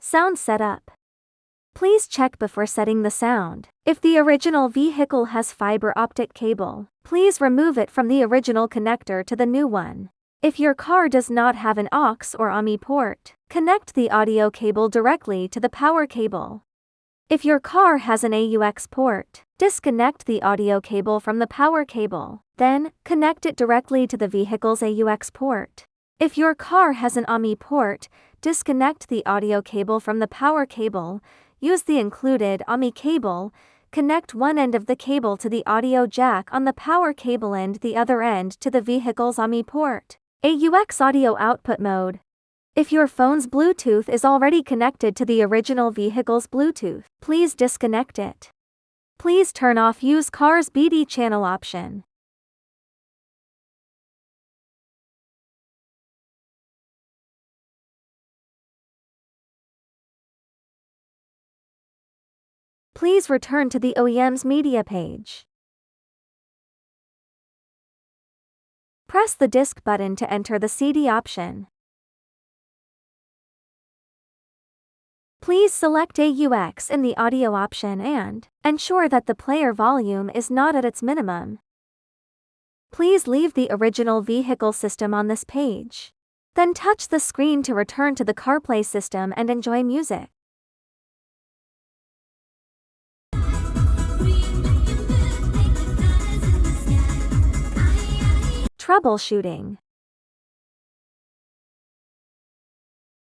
Sound setup. Please check before setting the sound. If the original vehicle has fiber optic cable, please remove it from the original connector to the new one. If your car does not have an AUX or OMI port, connect the audio cable directly to the power cable. If your car has an AUX port, disconnect the audio cable from the power cable, then connect it directly to the vehicle's AUX port. If your car has an OMI port, disconnect the audio cable from the power cable, use the included OMI cable, connect one end of the cable to the audio jack on the power cable and the other end to the vehicle's OMI port. AUX audio output mode. If your phone's Bluetooth is already connected to the original vehicle's Bluetooth, please disconnect it. Please turn off Use Car's BD channel option. Please return to the OEM's media page. Press the disc button to enter the CD option. Please select AUX in the audio option and ensure that the player volume is not at its minimum. Please leave the original vehicle system on this page. Then touch the screen to return to the Carplay system and enjoy music. Troubleshooting.